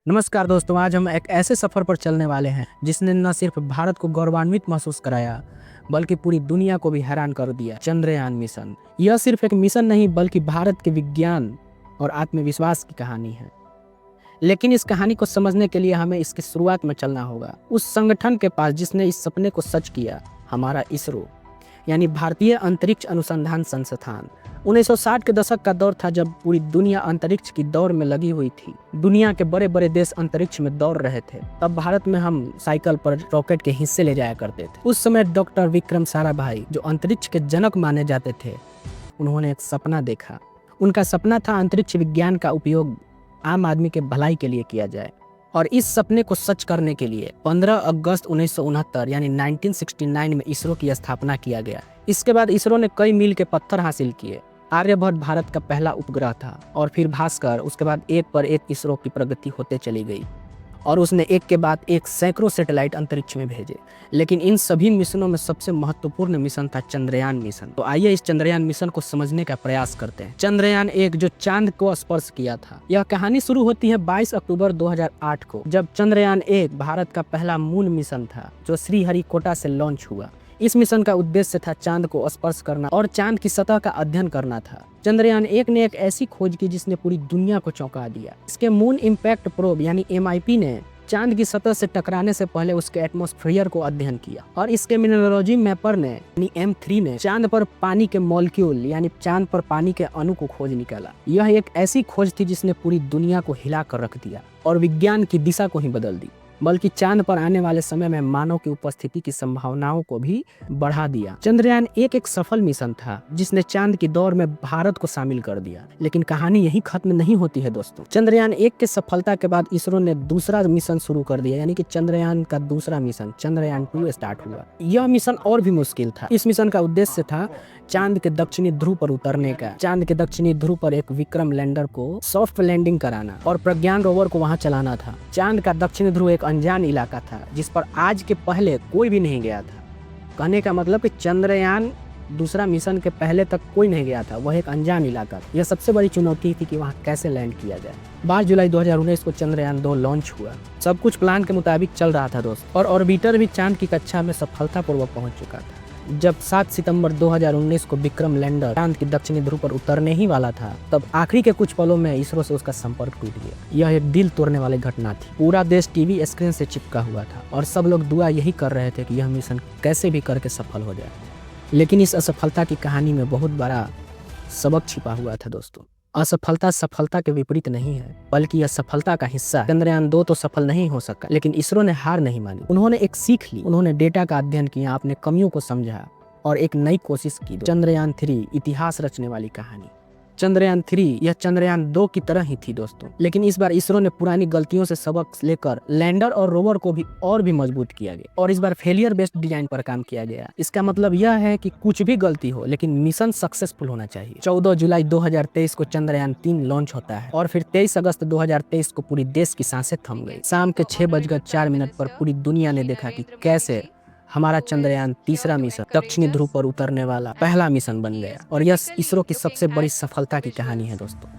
नमस्कार दोस्तों, आज हम एक ऐसे सफर पर चलने वाले हैं जिसने न सिर्फ भारत को गौरवान्वित महसूस कराया बल्कि पूरी दुनिया को भी हैरान कर दिया। चंद्रयान मिशन यह सिर्फ एक मिशन नहीं बल्कि भारत के विज्ञान और आत्मविश्वास की कहानी है। लेकिन इस कहानी को समझने के लिए हमें इसकी शुरुआत में चलना होगा, उस संगठन के पास जिसने इस सपने को सच किया, हमारा इसरो यानी भारतीय अंतरिक्ष अनुसंधान संस्थान। 1960 के दशक का दौर था जब पूरी दुनिया अंतरिक्ष की दौड़ में लगी हुई थी। दुनिया के बड़े बड़े देश अंतरिक्ष में दौड़ रहे थे। तब भारत में हम साइकिल पर रॉकेट के हिस्से ले जाया करते थे। उस समय डॉक्टर विक्रम साराभाई, जो अंतरिक्ष के जनक माने जाते थे, उन्होंने एक सपना देखा। उनका सपना था अंतरिक्ष विज्ञान का उपयोग आम आदमी के भलाई के लिए किया जाए। और इस सपने को सच करने के लिए 15 अगस्त 1969 यानी 1969 में इसरो की स्थापना किया गया। इसके बाद इसरो ने कई मील के पत्थर हासिल किए। आर्यभट्ट भारत का पहला उपग्रह था और फिर भास्कर, उसके बाद एक पर एक इसरो की प्रगति होते चली गई और उसने एक के बाद एक सैकड़ों सैटेलाइट अंतरिक्ष में भेजे। लेकिन इन सभी मिशनों में सबसे महत्वपूर्ण मिशन था चंद्रयान मिशन। तो आइए इस चंद्रयान मिशन को समझने का प्रयास करते हैं। चंद्रयान 1 जो चांद को स्पर्श किया था। यह कहानी शुरू होती है 22 अक्टूबर 2008 को, जब चंद्रयान 1 भारत का पहला मून मिशन था जो श्रीहरिकोटा से लॉन्च हुआ। इस मिशन का उद्देश्य था चांद को स्पर्श करना और चांद की सतह का अध्ययन करना था। चंद्रयान 1 ने एक ऐसी खोज की जिसने पूरी दुनिया को चौंका दिया। इसके मून इम्पैक्ट प्रोब यानी MIP ने चांद की सतह से टकराने से पहले उसके एटमॉस्फेयर को अध्ययन किया और इसके मिनरोलॉजी मैपर ने यानी M3 ने चांद पर पानी के मॉलिक्यूल यानी चांद पर पानी के अणु को खोज निकाला। यह एक ऐसी खोज थी जिसने पूरी दुनिया को हिला कर रख दिया और विज्ञान की दिशा को ही बदल दी, बल्कि चांद पर आने वाले समय में मानव की उपस्थिति की संभावनाओं को भी बढ़ा दिया। चंद्रयान 1 एक सफल मिशन था जिसने चांद की दौड़ में भारत को शामिल कर दिया। लेकिन कहानी यही खत्म नहीं होती है दोस्तों। चंद्रयान 1 के सफलता के बाद इसरो ने दूसरा मिशन शुरू कर दिया, यानी कि चंद्रयान का दूसरा मिशन चंद्रयान 2 स्टार्ट हुआ। यह मिशन और भी मुश्किल था। इस मिशन का उद्देश्य था चांद के दक्षिणी ध्रुव पर उतरने का, चांद के दक्षिणी ध्रुव पर एक विक्रम लैंडर को सॉफ्ट लैंडिंग कराना और प्रज्ञान रोवर को वहां चलाना था। चांद का दक्षिणी ध्रुव एक अनजान इलाका था जिस पर आज के पहले कोई भी नहीं गया था। कहने का मतलब कि चंद्रयान दूसरा मिशन के पहले तक कोई नहीं गया था, वह एक अनजान इलाका था। यह सबसे बड़ी चुनौती थी कि वहां कैसे लैंड किया जाए। 22 जुलाई 2019 को चंद्रयान 2 लॉन्च हुआ। सब कुछ प्लान के मुताबिक चल रहा था दोस्त, और ऑर्बिटर भी चांद की कक्षा में सफलतापूर्वक पहुंच चुका था। जब 7 सितंबर 2019 को विक्रम लैंडर चांद की दक्षिणी ध्रुव पर उतरने ही वाला था, तब आखिरी के कुछ पलों में इसरो से उसका संपर्क टूट गया। यह एक दिल तोड़ने वाली घटना थी। पूरा देश टीवी स्क्रीन से चिपका हुआ था और सब लोग दुआ यही कर रहे थे कि यह मिशन कैसे भी करके सफल हो जाए। लेकिन इस असफलता की कहानी में बहुत बड़ा सबक छिपा हुआ था दोस्तों। असफलता सफलता के विपरीत नहीं है, बल्कि यह सफलता का हिस्सा है। चंद्रयान 2 तो सफल नहीं हो सका, लेकिन इसरो ने हार नहीं मानी। उन्होंने एक सीख ली, उन्होंने डेटा का अध्ययन किया, अपने कमियों को समझा और एक नई कोशिश की। चंद्रयान 3 इतिहास रचने वाली कहानी। चंद्रयान 3 यह चंद्रयान 2 की तरह ही थी दोस्तों, लेकिन इस बार इसरो ने पुरानी गलतियों से सबक लेकर लैंडर और रोवर को भी और भी मजबूत किया गया और इस बार फेलियर बेस्ड डिजाइन पर काम किया गया। इसका मतलब यह है कि कुछ भी गलती हो लेकिन मिशन सक्सेसफुल होना चाहिए। 14 जुलाई 2023 को चंद्रयान 3 लॉन्च होता है और फिर 23 अगस्त 2023 को पूरी देश की सांसें थम गई। शाम के 6:04 पर पूरी दुनिया ने देखा कि कैसे हमारा चंद्रयान तीसरा मिशन दक्षिणी ध्रुव पर उतरने वाला पहला मिशन बन गया। और यह इसरो की सबसे बड़ी सफलता की कहानी है दोस्तों।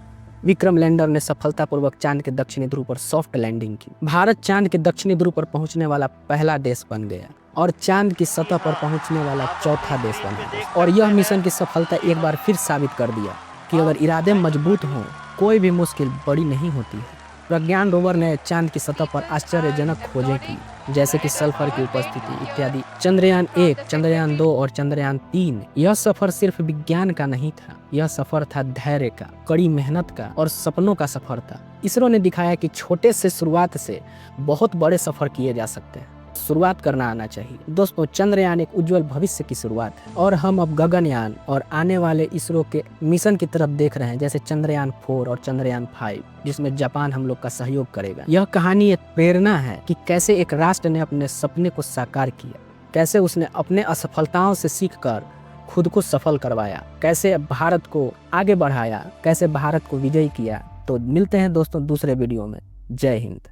विक्रम लैंडर ने सफलतापूर्वक चांद के दक्षिणी ध्रुव पर सॉफ्ट लैंडिंग की। भारत चांद के दक्षिणी ध्रुव पर पहुंचने वाला पहला देश बन गया और चांद की सतह पर पहुंचने वाला चौथा देश बन गया। और यह मिशन की सफलता एक बार फिर साबित कर दिया कि अगर इरादे मजबूत हों, कोई भी मुश्किल बड़ी नहीं होती है। प्रज्ञान रोवर ने चांद की सतह पर आश्चर्यजनक खोजें की, जैसे कि सल्फर की उपस्थिति इत्यादि। चंद्रयान 1, चंद्रयान 2 और चंद्रयान 3 यह सफर सिर्फ विज्ञान का नहीं था, यह सफर था धैर्य का, कड़ी मेहनत का और सपनों का सफर था। इसरो ने दिखाया कि छोटे से शुरुआत से बहुत बड़े सफर किए जा सकते हैं। शुरुआत करना आना चाहिए दोस्तों। चंद्रयान एक उज्जवल भविष्य की शुरुआत है और हम अब गगनयान और आने वाले इसरो के मिशन की तरफ देख रहे हैं, जैसे चंद्रयान 4 और चंद्रयान 5, जिसमें जापान हम लोग का सहयोग करेगा। यह कहानी एक प्रेरणा है कि कैसे एक राष्ट्र ने अपने सपने को साकार किया, कैसे उसने अपने असफलताओं से सीखकर खुद को सफल करवाया, कैसे भारत को आगे बढ़ाया, कैसे भारत को विजयी किया। तो मिलते हैं दोस्तों दूसरे वीडियो में। जय हिंद।